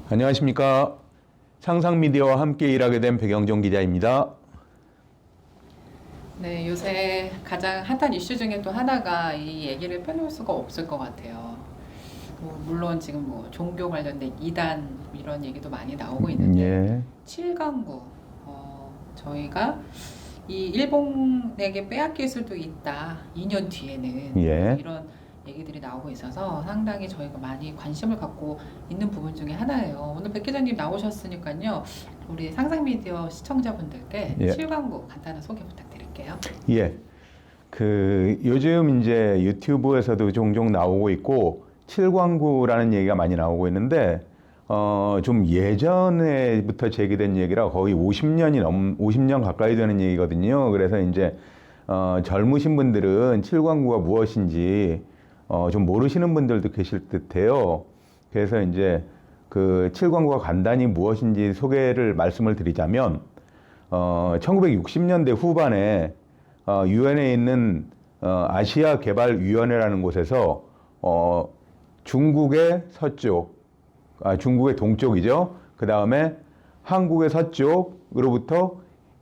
안녕하십니까. 상상미디어와 함께 일하게 된 백영종 기자입니다. 네, 요새 가장 핫한 이슈 중에 또 하나가 이 얘기를 빼놓을 수가 없을 것 같아요. 물론 지금 종교 관련된 이단 이런 얘기도 많이 나오고 있는데 예. 7강구 저희가 이 일본에게 빼앗길 수도 있다. 2년 뒤에는 예. 이런 얘기들이 나오고 있어서 상당히 저희가 많이 관심을 갖고 있는 부분 중에 하나예요. 오늘 백 기자님 나오셨으니까요. 우리 상상미디어 시청자분들께 예. 7강구 간단한 소개 부탁드릴게요. 예. 요즘 이제 유튜브에서도 종종 나오고 있고, 7광구라는 얘기가 많이 나오고 있는데, 좀 예전에부터 제기된 얘기라 거의 50년 가까이 되는 얘기거든요. 그래서 이제, 젊으신 분들은 7광구가 무엇인지, 좀 모르시는 분들도 계실 듯해요. 그래서 이제 그 7광구가 간단히 무엇인지 말씀을 드리자면, 1960년대 후반에 유엔에 있는 아시아 개발위원회라는 곳에서 중국의 서쪽, 중국의 동쪽이죠. 그 다음에 한국의 서쪽으로부터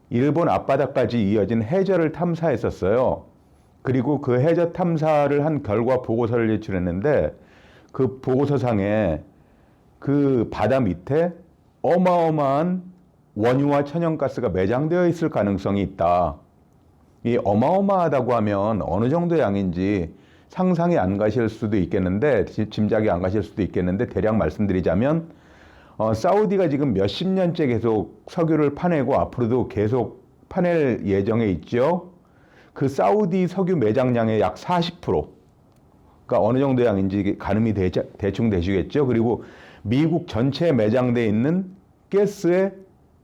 일본 앞바다까지 이어진 해저를 탐사했었어요. 그리고 그 해저 탐사를 한 결과 보고서를 제출했는데, 그 보고서상에 그 바다 밑에 어마어마한 원유와 천연가스가 매장되어 있을 가능성이 있다. 이 어마어마하다고 하면 어느 정도 양인지 상상이 안 가실 수도 있겠는데, 짐작이 안 가실 수도 있겠는데, 대략 말씀드리자면, 사우디가 지금 몇십 년째 계속 석유를 파내고 앞으로도 계속 파낼 예정에 있죠. 그 사우디 석유 매장량의 약 40%, 그러니까 어느 정도 양인지 가늠이 대충 되시겠죠. 그리고 미국 전체에 매장되어 있는 가스의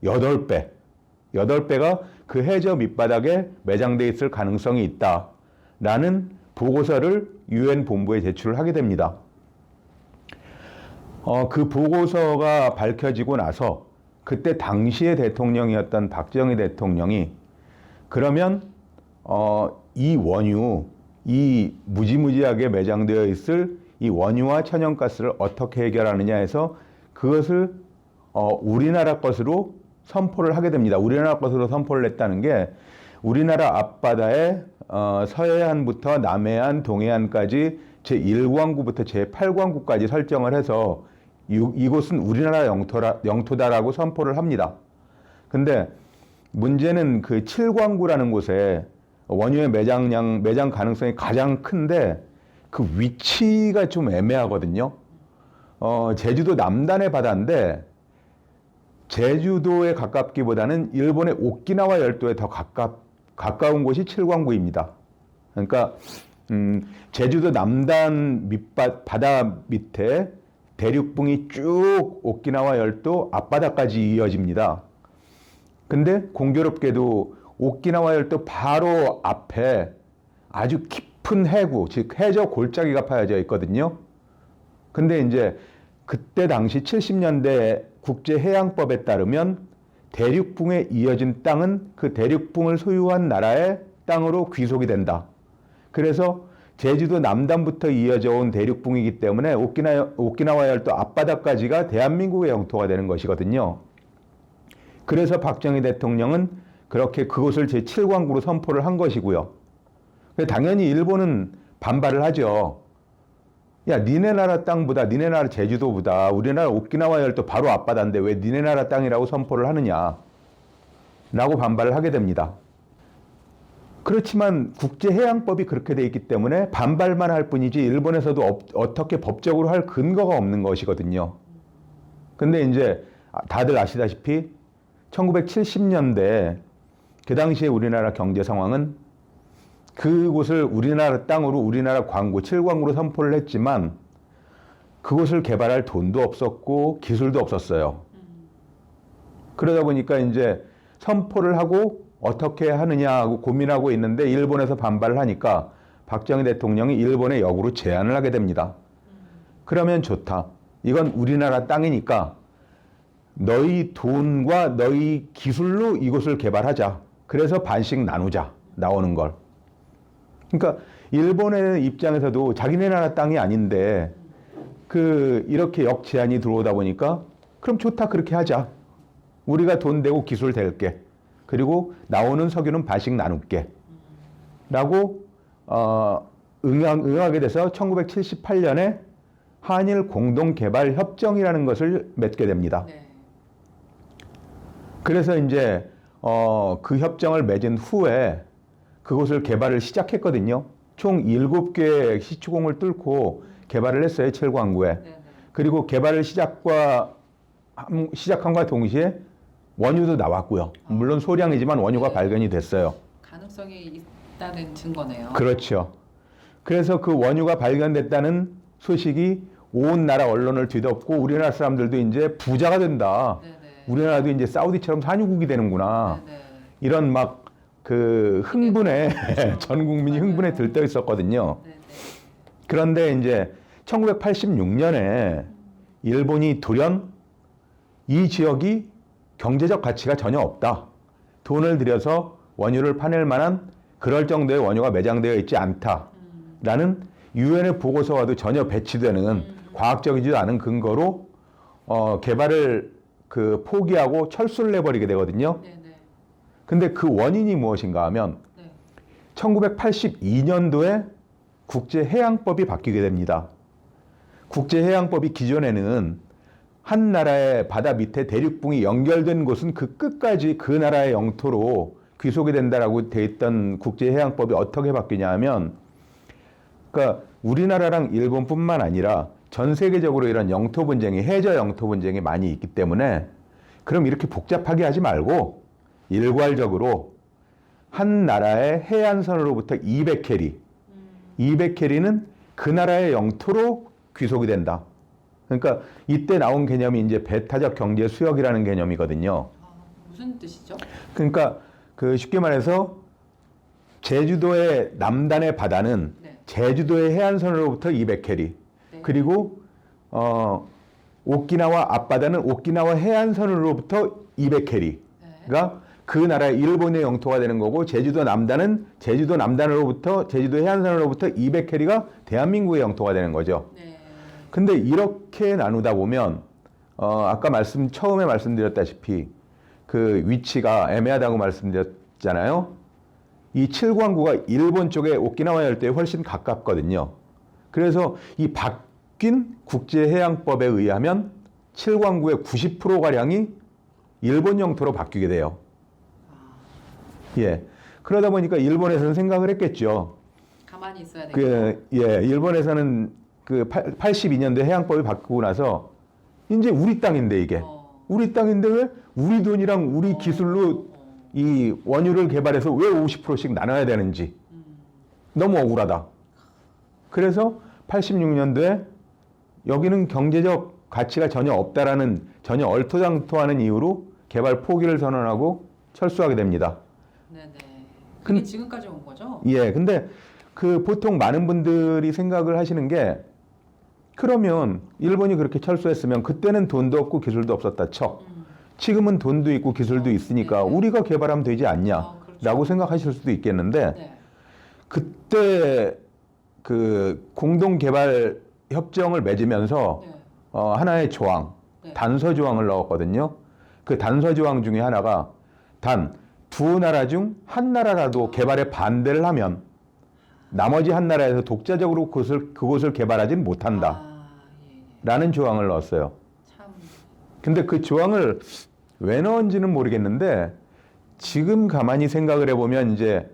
8배가 그 해저 밑바닥에 매장되어 있을 가능성이 있다라는 보고서를 유엔 본부에 제출을 하게 됩니다. 그 보고서가 밝혀지고 나서 그때 당시의 대통령이었던 박정희 대통령이 그러면 이 원유, 이 무지무지하게 매장되어 있을 이 원유와 천연가스를 어떻게 해결하느냐 해서 그것을 우리나라 것으로 선포를 하게 됩니다. 우리나라 것으로 선포를 했다는 게 우리나라 앞바다에 서해안부터 남해안, 동해안까지 제1광구부터 제8광구까지 설정을 해서 이곳은 우리나라 영토다라고 선포를 합니다. 근데 문제는 그 7광구라는 곳에 원유의 매장 가능성이 가장 큰데 그 위치가 좀 애매하거든요. 제주도 남단의 바다인데 제주도에 가깝기보다는 일본의 오키나와 열도에 더 가까운 곳이 7광구입니다. 그러니까 제주도 남단 바다 밑에 대륙붕이 쭉 오키나와 열도 앞바다까지 이어집니다. 근데 공교롭게도 오키나와 열도 바로 앞에 아주 깊은 해구, 즉 해저 골짜기가 파여져 있거든요. 근데 이제 그때 당시 70년대 국제해양법에 따르면 대륙붕에 이어진 땅은 그 대륙붕을 소유한 나라의 땅으로 귀속이 된다. 그래서 제주도 남단부터 이어져 온 대륙붕이기 때문에 오키나와 열도 앞바다까지가 대한민국의 영토가 되는 것이거든요. 그래서 박정희 대통령은 그렇게 그곳을 제7광구로 선포를 한 것이고요. 당연히 일본은 반발을 하죠. 야, 니네 나라 땅보다, 니네 나라 제주도보다 우리나라 오키나와 열도 바로 앞바다인데 왜 니네 나라 땅이라고 선포를 하느냐 라고 반발을 하게 됩니다. 그렇지만 국제해양법이 그렇게 돼 있기 때문에 반발만 할 뿐이지 일본에서도 어떻게 법적으로 할 근거가 없는 것이거든요. 근데 이제 다들 아시다시피 1970년대 그 당시에 우리나라 경제 상황은 그곳을 우리나라 땅으로 우리나라 광구 7광구로 선포를 했지만 그곳을 개발할 돈도 없었고 기술도 없었어요. 그러다 보니까 이제 선포를 하고 어떻게 하느냐 하고 고민하고 있는데 일본에서 반발을 하니까 박정희 대통령이 일본에 역으로 제안을 하게 됩니다. 그러면 좋다. 이건 우리나라 땅이니까 너희 돈과 너희 기술로 이곳을 개발하자. 그래서 반씩 나누자. 나오는 걸. 그러니까 일본의 입장에서도 자기네 나라 땅이 아닌데 이렇게 역제안이 들어오다 보니까 그럼 좋다, 그렇게 하자. 우리가 돈 대고 기술 댈게. 그리고 나오는 석유는 반씩 나눌게. 라고 응하게 돼서 1978년에 한일 공동개발협정이라는 것을 맺게 됩니다. 네. 그래서 이제 그 협정을 맺은 후에 그곳을 개발을 시작했거든요. 총 7개의 시추공을 뚫고 개발을 했어요, 칠광구에. 네. 그리고 개발을 시작함과 동시에 원유도 나왔고요. 물론 소량이지만 원유가 네. 발견이 됐어요. 가능성이 있다는 증거네요. 그렇죠. 그래서 그 원유가 발견됐다는 소식이 온 나라 언론을 뒤덮고 우리나라 사람들도 이제 부자가 된다. 네네. 우리나라도 이제 사우디처럼 산유국이 되는구나. 네네. 이런 막 그 흥분에 그렇죠. 전 국민이 맞아요. 흥분에 들떠 있었거든요. 네네. 그런데 이제 1986년에 일본이 돌연 이 지역이 경제적 가치가 전혀 없다. 돈을 들여서 원유를 파낼 만한 그럴 정도의 원유가 매장되어 있지 않다라는 유엔의 보고서와도 전혀 배치되는 과학적이지도 않은 근거로 개발을 포기하고 철수를 내버리게 되거든요. 네네. 근데 그 원인이 무엇인가 하면 네. 1982년도에 국제해양법이 바뀌게 됩니다. 국제해양법이 기존에는 한 나라의 바다 밑에 대륙붕이 연결된 곳은 그 끝까지 그 나라의 영토로 귀속이 된다라고 돼 있던 국제해양법이 어떻게 바뀌냐 하면, 그러니까 우리나라랑 일본뿐만 아니라 전 세계적으로 이런 영토 분쟁이, 해저 영토 분쟁이 많이 있기 때문에 그럼 이렇게 복잡하게 하지 말고 일괄적으로 한 나라의 해안선으로부터 200캐리, 200캐리는 그 나라의 영토로 귀속이 된다. 그러니까 이때 나온 개념이 이제 배타적 경제 수역이라는 개념이거든요. 무슨 뜻이죠? 그러니까 쉽게 말해서 제주도의 남단의 바다는 네. 제주도의 해안선으로부터 200캐리, 네. 그리고 오키나와 앞바다는 오키나와 해안선으로부터 200캐리가 네. 그 나라의 일본의 영토가 되는 거고, 제주도 남단은 제주도 남단으로부터 제주도 해안선으로부터 200캐리가 대한민국의 영토가 되는 거죠. 네. 근데 이렇게 나누다 보면 아까 처음에 말씀드렸다시피 그 위치가 애매하다고 말씀드렸잖아요. 이 칠광구가 일본 쪽에 오키나와 열도에 훨씬 가깝거든요. 그래서 이 바뀐 국제해양법에 의하면 칠광구의 90%가량이 일본 영토로 바뀌게 돼요. 예. 그러다 보니까 일본에서는 생각을 했겠죠. 가만히 있어야 되겠다. 일본에서는 82년도에 해양법이 바뀌고 나서 이제 우리 땅인데 이게 우리 땅인데 왜 우리 돈이랑 우리 기술로 이 원유를 개발해서 왜 50%씩 나눠야 되는지 너무 억울하다. 그래서 86년도에 여기는 경제적 가치가 전혀 없다라는, 전혀 얼토당토하는 이유로 개발 포기를 선언하고 철수하게 됩니다. 네네. 그게 지금까지 온 거죠? 예, 근데 보통 많은 분들이 생각을 하시는 게, 그러면 일본이 그렇게 철수했으면 그때는 돈도 없고 기술도 없었다 쳐. 지금은 돈도 있고 기술도 있으니까 네네. 우리가 개발하면 되지 않냐라고 그렇죠. 생각하실 수도 있겠는데, 네. 그때 공동 개발 협정을 맺으면서 네. 하나의 조항, 네. 단서 조항을 넣었거든요. 그 단서 조항 중에 하나가 단 두 나라 중 한 나라라도 개발에 반대를 하면 나머지 한 나라에서 독자적으로 그곳을 개발하진 못한다. 라는 조항을 넣었어요. 참. 근데 그 조항을 왜 넣은지는 모르겠는데, 지금 가만히 생각을 해보면 이제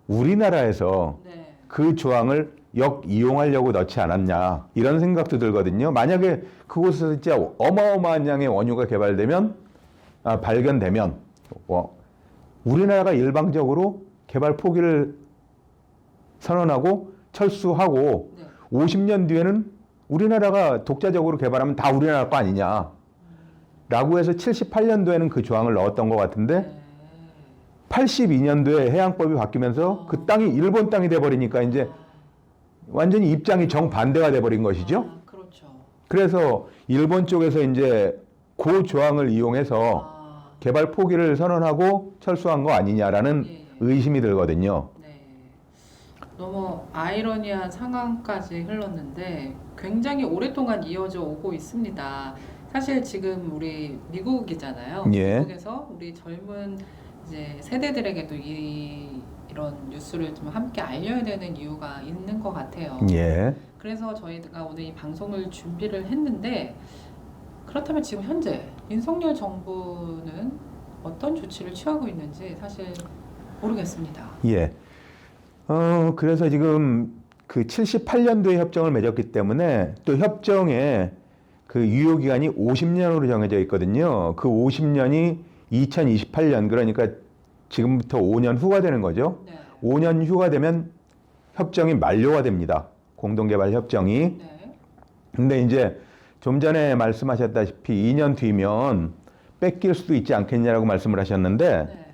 우리나라에서 네. 그 조항을 역이용하려고 넣지 않았냐, 이런 생각도 들거든요. 만약에 그곳에서 진짜 어마어마한 양의 원유가 발견되면 우리나라가 일방적으로 개발 포기를 선언하고 철수하고 네. 50년 뒤에는 우리나라가 독자적으로 개발하면 다 우리나라 거 아니냐 라고 해서 78년도에는 그 조항을 넣었던 것 같은데, 네. 82년도에 해양법이 바뀌면서 그 땅이 일본 땅이 돼버리니까 이제 완전히 입장이 정반대가 돼버린 것이죠. 그렇죠. 그래서 일본 쪽에서 이제 그 조항을 이용해서 개발 포기를 선언하고 철수한 거 아니냐라는 예. 의심이 들거든요. 네. 너무 아이러니한 상황까지 흘렀는데 굉장히 오랫동안 이어져 오고 있습니다. 사실 지금 우리 미국이잖아요. 예. 미국에서 우리 젊은 이제 세대들에게도 이런 뉴스를 좀 함께 알려야 되는 이유가 있는 것 같아요. 예. 그래서 저희가 오늘 이 방송을 준비를 했는데 그렇다면 지금 현재 윤석열 정부는 어떤 조치를 취하고 있는지 사실 모르겠습니다. 예. 그래서 지금 그 78년도에 협정을 맺었기 때문에 또 협정에 그 유효기간이 50년으로 정해져 있거든요. 그 50년이 2028년, 그러니까 지금부터 5년 후가 되는 거죠. 네. 5년 후가 되면 협정이 만료가 됩니다. 공동개발 협정이. 네. 근데 이제 좀 전에 말씀하셨다시피 2년 뒤면 뺏길 수도 있지 않겠냐라고 말씀을 하셨는데 네.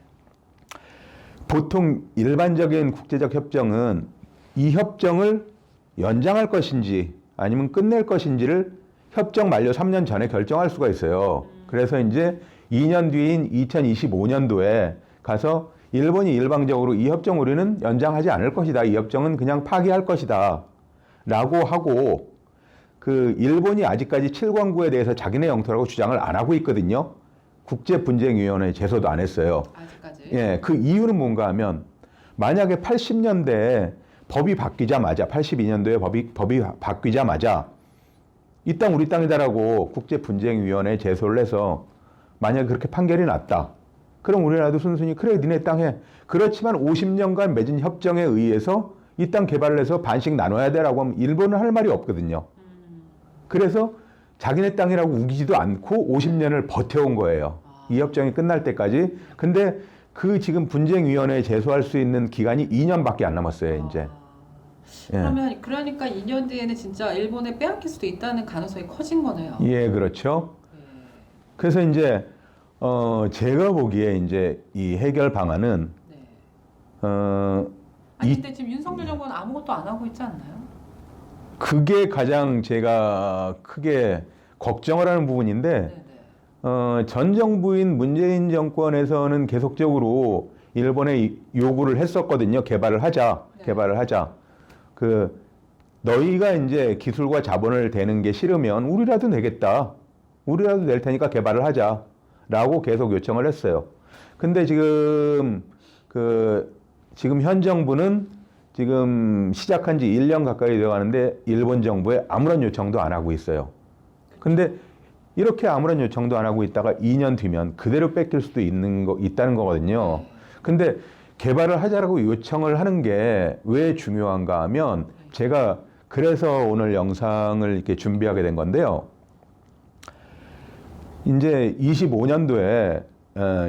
보통 일반적인 국제적 협정은 이 협정을 연장할 것인지 아니면 끝낼 것인지를 협정 만료 3년 전에 결정할 수가 있어요. 그래서 이제 2년 뒤인 2025년도에 가서 일본이 일방적으로 이 협정 우리는 연장하지 않을 것이다. 이 협정은 그냥 파기할 것이다. 라고 하고 그 일본이 아직까지 7광구에 대해서 자기네 영토라고 주장을 안 하고 있거든요. 국제분쟁위원회에 제소도 안 했어요. 아직까지. 예, 그 이유는 뭔가 하면 만약에 80년대에 법이 바뀌자마자 82년도에 법이 바뀌자마자 이 땅 우리 땅이다라고 국제분쟁위원회에 제소를 해서 만약에 그렇게 판결이 났다. 그럼 우리나라도 순순히 그래 니네 땅에 그렇지만 50년간 맺은 협정에 의해서 이 땅 개발을 해서 반씩 나눠야 돼라고 하면 일본은 할 말이 없거든요. 그래서 자기네 땅이라고 우기지도 않고 50년을 버텨온 거예요. 이 협정이 끝날 때까지. 근데 그 지금 분쟁위원회에 제소할 수 있는 기간이 2년밖에 안 남았어요, 이제. 예. 그러면 그러니까 2년 뒤에는 진짜 일본에 빼앗길 수도 있다는 가능성이 커진 거네요. 예, 그렇죠. 예. 그래서 이제 제가 보기에 이제 이 해결 방안은 네. 이- 근데 지금 윤석열 정부는 아무것도 안 하고 있지 않나요? 그게 가장 제가 크게 걱정을 하는 부분인데 네네. 전 정부인 문재인 정권에서는 계속적으로 일본에 요구를 했었거든요. 개발을 하자. 네. 개발을 하자. 그 너희가 이제 기술과 자본을 대는 게 싫으면 우리라도 내겠다. 우리라도 낼 테니까 개발을 하자라고 계속 요청을 했어요. 근데 지금 지금 현 정부는 지금 시작한 지 1년 가까이 되어 가는데 일본 정부에 아무런 요청도 안 하고 있어요. 근데 이렇게 아무런 요청도 안 하고 있다가 2년 뒤면 그대로 뺏길 수도 있다는 거거든요. 근데 개발을 하자라고 요청을 하는 게 왜 중요한가 하면 제가 그래서 오늘 영상을 이렇게 준비하게 된 건데요. 이제 25년도에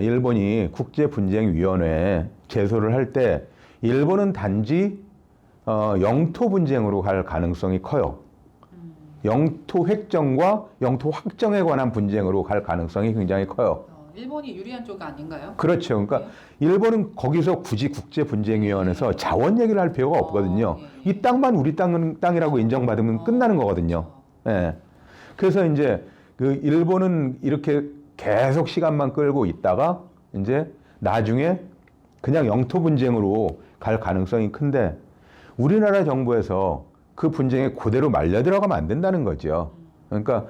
일본이 국제분쟁위원회에 제소를 할 때 일본은 단지 영토 분쟁으로 갈 가능성이 커요. 영토 획정과 영토 확정에 관한 분쟁으로 갈 가능성이 굉장히 커요. 일본이 유리한 쪽 아닌가요? 그렇죠. 그러니까 일본은 거기서 굳이 국제분쟁위원회에서 자원 얘기를 할 필요가 없거든요. 예. 이 땅만 우리 땅이라고 인정받으면 끝나는 거거든요. 예. 그래서 이제 그 일본은 이렇게 계속 시간만 끌고 있다가 이제 나중에 그냥 영토 분쟁으로 갈 가능성이 큰데 우리나라 정부에서 그 분쟁에 그대로 말려 들어가면 안 된다는 거죠. 그러니까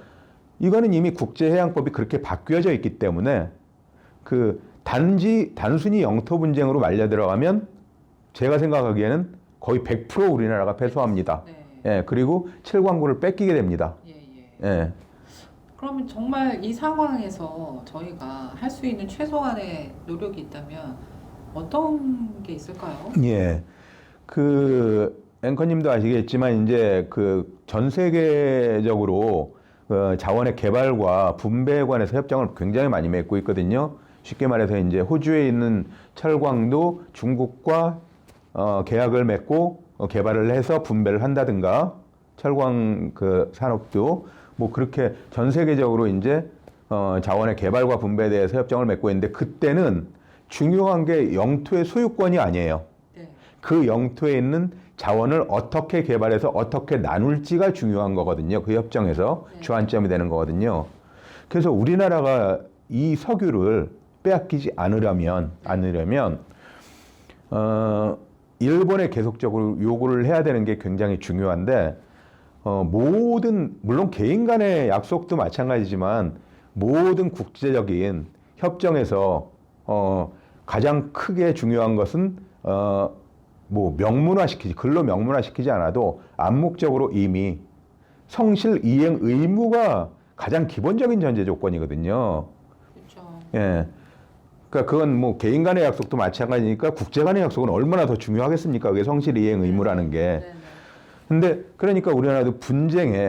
이거는 이미 국제해양법이 그렇게 바뀌어져 있기 때문에 그 단순히 영토 분쟁으로 말려 들어가면 제가 생각하기에는 거의 100% 우리나라가 패소합니다. 네. 예, 그리고 7광구를 뺏기게 됩니다. 예, 예. 예. 그러면 정말 이 상황에서 저희가 할 수 있는 최소한의 노력이 있다면 어떤 게 있을까요? 예. 그 앵커님도 아시겠지만 이제 그 전 세계적으로 자원의 개발과 분배에 관해서 협정을 굉장히 많이 맺고 있거든요. 쉽게 말해서 이제 호주에 있는 철광도 중국과 계약을 맺고 개발을 해서 분배를 한다든가 철광 그 산업도 뭐 그렇게 전 세계적으로 이제 자원의 개발과 분배에 대해서 협정을 맺고 있는데 그때는 중요한 게 영토의 소유권이 아니에요. 네. 그 영토에 있는 자원을 어떻게 개발해서 어떻게 나눌지가 중요한 거거든요. 그 협정에서 네. 주안점이 되는 거거든요. 그래서 우리나라가 이 석유를 빼앗기지 않으려면 일본에 계속적으로 요구를 해야 되는 게 굉장히 중요한데 모든 물론 개인 간의 약속도 마찬가지지만 모든 국제적인 협정에서 가장 크게 중요한 것은 뭐 명문화시키지 글로 명문화시키지 않아도 암묵적으로 이미 성실 이행 의무가 가장 기본적인 전제 조건이거든요. 그렇죠. 예. 그러니까 그건 뭐 개인 간의 약속도 마찬가지니까 국제 간의 약속은 얼마나 더 중요하겠습니까? 그게 성실 이행 의무라는 게. 네네. 근데 그러니까 우리나라도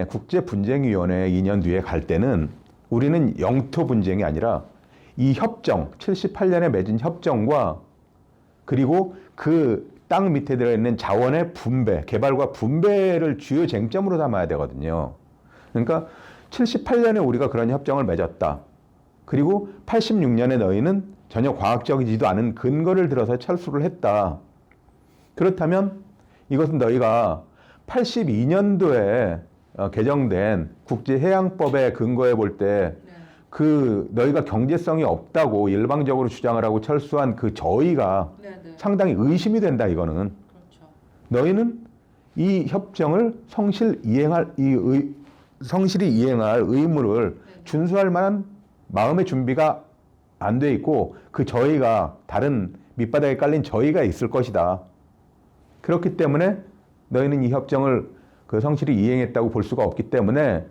국제 분쟁위원회 2년 뒤에 갈 때는 우리는 영토 분쟁이 아니라 이 협정 78년에 맺은 협정과 그리고 그 땅 밑에 들어있는 자원의 분배, 개발과 분배를 주요 쟁점으로 삼아야 되거든요. 그러니까 78년에 우리가 그런 협정을 맺었다. 그리고 86년에 너희는 전혀 과학적이지도 않은 근거를 들어서 철수를 했다. 그렇다면 이것은 너희가 82년도에 개정된 국제해양법에 근거해 볼 때 네. 그 너희가 경제성이 없다고 일방적으로 주장을 하고 철수한 그 저희가 네네. 상당히 의심이 된다 이거는. 그렇죠. 너희는 이 협정을 성실히 이행할 의무를 준수할 만한 마음의 준비가 안 돼 있고 그 저희가 다른 밑바닥에 깔린 저희가 있을 것이다. 그렇기 때문에 너희는 이 협정을 그 성실히 이행했다고 볼 수가 없기 때문에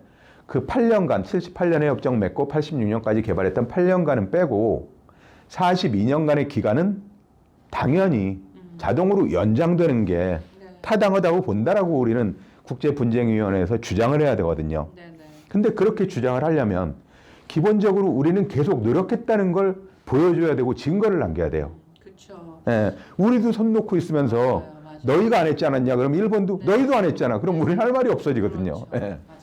그 8년간 78년에 협정 맺고 86년까지 개발했던 8년간은 빼고 42년간의 기간은 당연히 자동으로 연장되는 게 네. 타당하다고 본다라고 우리는 국제분쟁위원회에서 주장을 해야 되거든요. 네네. 근데 그렇게 주장을 하려면 기본적으로 우리는 계속 노력했다는 걸 보여줘야 되고 증거를 남겨야 돼요. 그렇죠. 예, 우리도 손 놓고 있으면서 맞아요. 너희가 안 했지 않았냐? 그럼 일본도 네. 너희도 안 했잖아. 그럼 우리는 할 말이 없어지거든요. 그렇죠. 예. 맞아요.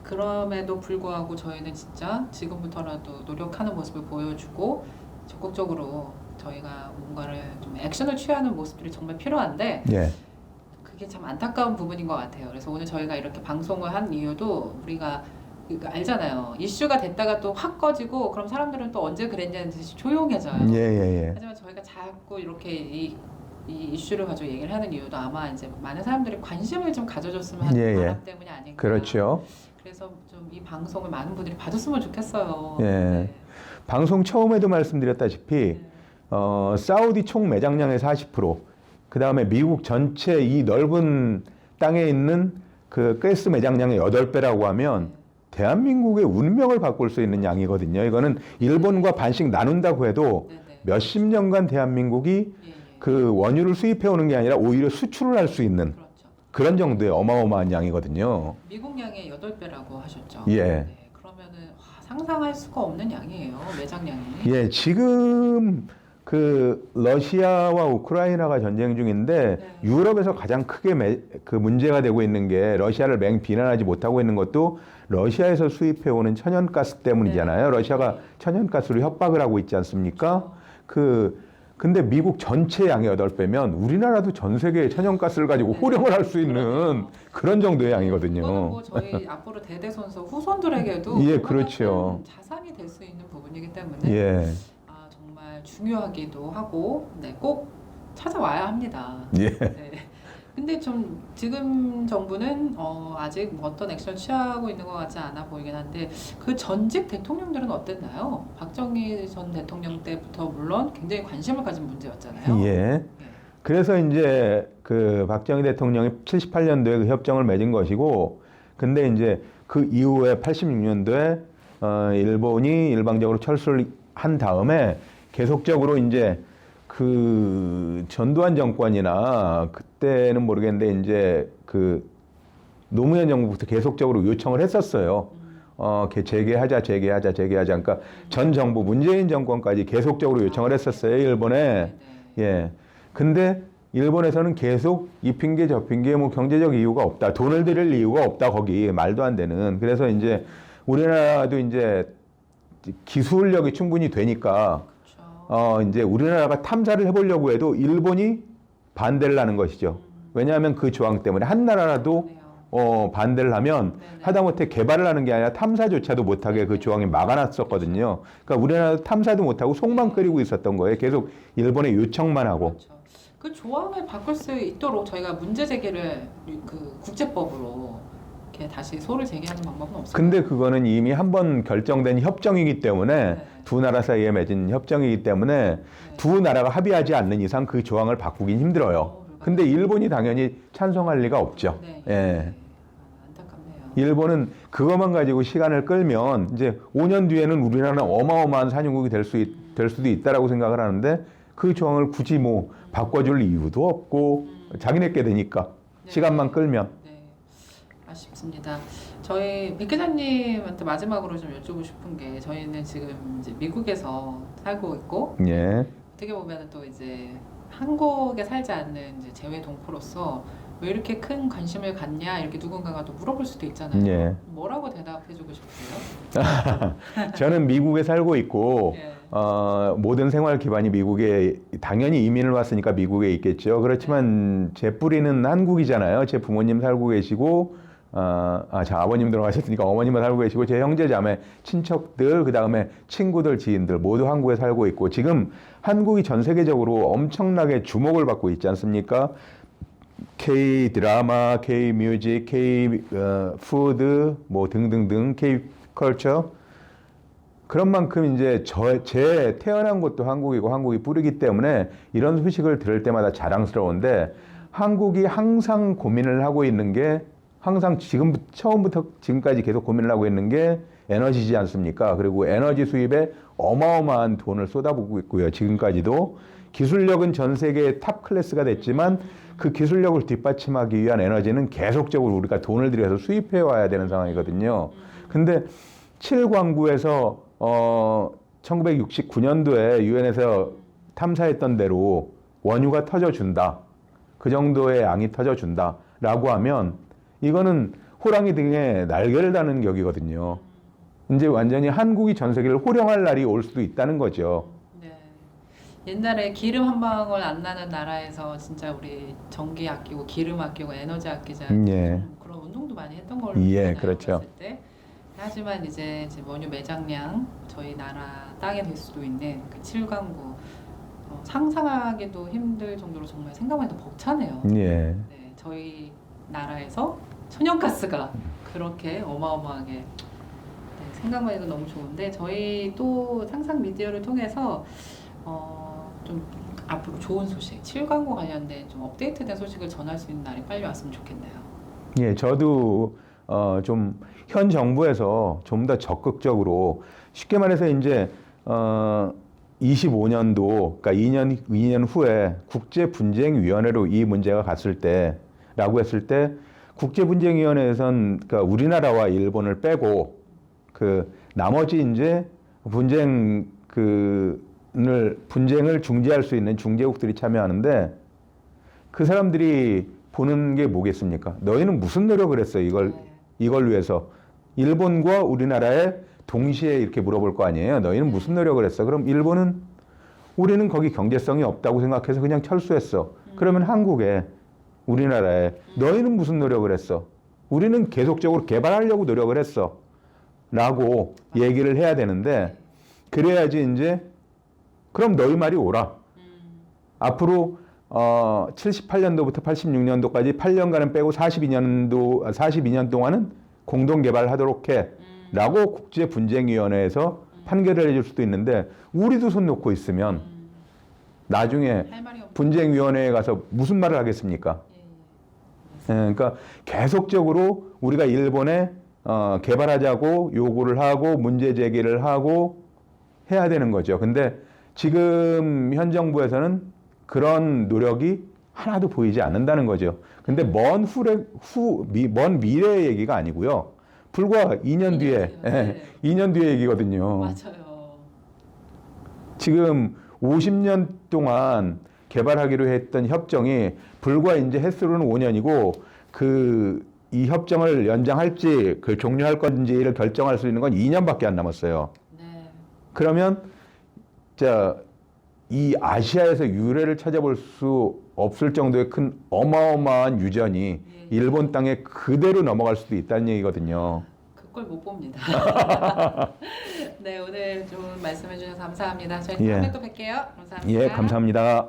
그럼에도 불구하고 저희는 진짜 지금부터라도 노력하는 모습을 보여주고 적극적으로 저희가 뭔가를 좀 액션을 취하는 모습들이 정말 필요한데 예. 그게 참 안타까운 부분인 것 같아요. 그래서 오늘 저희가 이렇게 방송을 한 이유도 우리가 알잖아요. 이슈가 됐다가 또 확 꺼지고 그럼 사람들은 또 언제 그랬냐는 듯이 조용해져요. 예, 예, 예. 하지만 저희가 자꾸 이렇게 이 이슈를 가지고 얘기를 하는 이유도 아마 이제 많은 사람들이 관심을 좀 가져줬으면 하는 예, 예. 바람 때문이 아닌가. 그렇죠. 그래서 좀 이 방송을 많은 분들이 봐줬으면 좋겠어요. 예. 네. 방송 처음에도 말씀드렸다시피 네. 사우디 총 매장량의 40%, 그 다음에 미국 전체 이 넓은 땅에 있는 그 가스 매장량의 8배라고 하면 대한민국의 운명을 바꿀 수 있는 양이거든요. 이거는 일본과 반씩 나눈다고 해도 네네. 몇십 년간 대한민국이 예, 예. 그 원유를 수입해 오는 게 아니라 오히려 수출을 할 수 있는 그렇죠. 그런 정도의 어마어마한 양이거든요. 미국 양의 8배라고 하셨죠. 예. 네. 그러면은 상상할 수가 없는 양이에요. 매장량이. 예, 지금 그 러시아와 우크라이나가 전쟁 중인데 네. 유럽에서 가장 크게 그 문제가 되고 있는 게 러시아를 맹 비난하지 못하고 있는 것도 러시아에서 수입해 오는 천연가스 때문이잖아요. 네. 러시아가 천연가스로 협박을 하고 있지 않습니까? 그렇죠. 근데 미국 전체 양의 8배면 우리나라도 전 세계에 천연가스를 가지고 네. 호령을 할 수 있는 그러네요. 그런 정도의 이거는 양이거든요. 뭐 저희 앞으로 대대손손 후손들에게도 예, 그거는 그렇죠. 자산이 될 수 있는 부분이기 때문에 예. 정말 중요하기도 하고 꼭 찾아와야 합니다. 예. 네. 근데 좀 지금 정부는 아직 뭐 어떤 액션 취하고 있는 것 같지 않아 보이긴 한데 그 전직 대통령들은 어땠나요? 박정희 전 대통령 때부터 물론 굉장히 관심을 가진 문제였잖아요. 예. 그래서 이제 그 박정희 대통령이 78년도에 그 협정을 맺은 것이고, 근데 이제 그 이후에 86년도에 일본이 일방적으로 철수를 한 다음에 계속적으로 이제 그 전두환 정권이나 그때는 모르겠는데 이제 그 노무현 정부부터 계속적으로 요청을 했었어요. 재개하자. 그러니까 전 정부 문재인 정권까지 계속적으로 요청을 했었어요, 일본에. 네. 예. 근데 일본에서는 계속 이 핑계 저 핑계 뭐 경제적 이유가 없다. 돈을 들일 이유가 없다. 거기 말도 안 되는. 그래서 이제 우리나라도 이제 기술력이 충분히 되니까 이제 우리나라가 탐사를 해보려고 해도 일본이 반대를 하는 것이죠. 왜냐하면 그 조항 때문에 한 나라라도 반대를 하면 네네. 하다못해 개발을 하는 게 아니라 탐사조차도 못하게 그 조항이 막아놨었거든요. 그러니까 우리나라도 탐사도 못하고 속만 끓이고 있었던 거예요. 계속 일본에 요청만 하고. 그렇죠. 그 조항을 바꿀 수 있도록 저희가 문제 제기를 그 국제법으로 이렇게 다시 소를 제기하는 방법은 없을까요? 근데 그거는 이미 한 번 결정된 협정이기 때문에 네. 두 나라 사이에 맺은 협정이기 때문에 네. 두 나라가 합의하지 않는 이상 그 조항을 바꾸긴 힘들어요. 근데 일본이 당연히 찬성할 리가 없죠. 네. 예. 안타깝네요. 일본은 그것만 가지고 시간을 끌면 이제 5년 뒤에는 우리나라는 어마어마한 산유국이 될 수도 있다라고 생각을 하는데 그 조항을 굳이 뭐 바꿔줄 이유도 없고 자기네께 되니까 네. 시간만 끌면. 네, 아쉽습니다. 저희 백 기자님한테 마지막으로 좀 여쭈고 싶은 게 저희는 지금 이제 미국에서 살고 있고 예. 어떻게 보면 또 이제 한국에 살지 않는 이제 재외 동포로서 왜 이렇게 큰 관심을 갖냐 이렇게 누군가가 또 물어볼 수도 있잖아요. 예. 뭐라고 대답해주고 싶으세요? 저는 미국에 살고 있고 예. 모든 생활 기반이 미국에 당연히 이민을 왔으니까 미국에 있겠죠. 그렇지만 제 뿌리는 한국이잖아요. 제 부모님 살고 계시고 제 아버님 돌아가셨으니까 어머님은 살고 계시고 제 형제 자매 친척들 그다음에 친구들 지인들 모두 한국에 살고 있고 지금 한국이 전 세계적으로 엄청나게 주목을 받고 있지 않습니까? K 드라마, K 뮤직, K 푸드 뭐 등등등 K 컬처 그런 만큼 이제 제 태어난 곳도 한국이고 한국이 뿌리기 때문에 이런 소식을 들을 때마다 자랑스러운데 한국이 항상 고민을 하고 있는 게 항상 처음부터 지금까지 계속 고민을 하고 있는 게 에너지지 않습니까? 그리고 에너지 수입에 어마어마한 돈을 쏟아붓고 있고요. 지금까지도 기술력은 전 세계 탑 클래스가 됐지만 그 기술력을 뒷받침하기 위한 에너지는 계속적으로 우리가 돈을 들여서 수입해 와야 되는 상황이거든요. 근데 7광구에서 1969년도에 유엔에서 탐사했던 대로 원유가 터져준다. 그 정도의 양이 터져준다라고 하면 이거는 호랑이 등에 날개를 다는 격이거든요. 이제 완전히 한국이 전 세계를 호령할 날이 올 수도 있다는 거죠. 네. 옛날에 기름 한 방울 안 나는 나라에서 진짜 우리 전기 아끼고 기름 아끼고 에너지 아끼자 예. 그런 운동도 많이 했던 걸로 예, 기억나요, 그렇죠. 봤을 때. 하지만 이제 원유 매장량 저희 나라 땅에 될 수도 있는 그 7광구 상상하기도 힘들 정도로 정말 생각만 해도 벅차네요. 예. 네, 저희 나라에서 천연가스가 그렇게 어마어마하게 생각만 해도 너무 좋은데 저희 또 상상 미디어를 통해서 좀 앞으로 좋은 소식, 7광구 관련된 좀 업데이트된 소식을 전할 수 있는 날이 빨리 왔으면 좋겠네요. 예, 저도 좀 현 정부에서 좀 더 적극적으로 쉽게 말해서 이제 25년도 그러니까 2년 후에 국제분쟁위원회로 이 문제가 갔을 때라고 했을 때 국제분쟁위원회에선 그러니까 우리나라와 일본을 빼고 그 나머지 이제 분쟁을 중재할 수 있는 중재국들이 참여하는데 그 사람들이 보는 게 뭐겠습니까? 너희는 무슨 노력을 했어? 이걸 위해서 일본과 우리나라에 동시에 이렇게 물어볼 거 아니에요? 너희는 무슨 노력을 했어? 그럼 일본은 우리는 거기 경제성이 없다고 생각해서 그냥 철수했어. 그러면 한국에 우리나라에 너희는 무슨 노력을 했어? 우리는 계속적으로 개발하려고 노력을 했어. 라고 얘기를 해야 되는데 그래야지 이제 그럼 너희 말이 옳아. 앞으로 78년도부터 86년도까지 8년간은 빼고 42년 동안은 공동 개발하도록 해. 라고 국제분쟁위원회에서 판결을 해줄 수도 있는데 우리도 손 놓고 있으면 나중에 할 말이 없. 분쟁위원회에 가서 무슨 말을 하겠습니까? 그러니까 계속적으로 우리가 일본에 개발하자고 요구를 하고 문제 제기를 하고 해야 되는 거죠. 근데 지금 현 정부에서는 그런 노력이 하나도 보이지 않는다는 거죠. 근데 먼 미래의 얘기가 아니고요. 불과 2년 뒤에, 네. 2년 뒤의 얘기거든요. 맞아요. 지금 50년 동안 개발하기로 했던 협정이 불과 이제 횟수로는 5년이고 이 협정을 연장할지 종료할 건지를 결정할 수 있는 건 2년밖에 안 남았어요. 네. 그러면 이 아시아에서 유례를 찾아볼 수 없을 정도의 큰 어마어마한 유전이 일본 땅에 그대로 넘어갈 수도 있다는 얘기거든요. 그걸 못 봅니다. 네, 오늘 좋은 말씀해 주셔서 감사합니다. 저희 다음에 또 뵐게요. 감사합니다. 예, 감사합니다.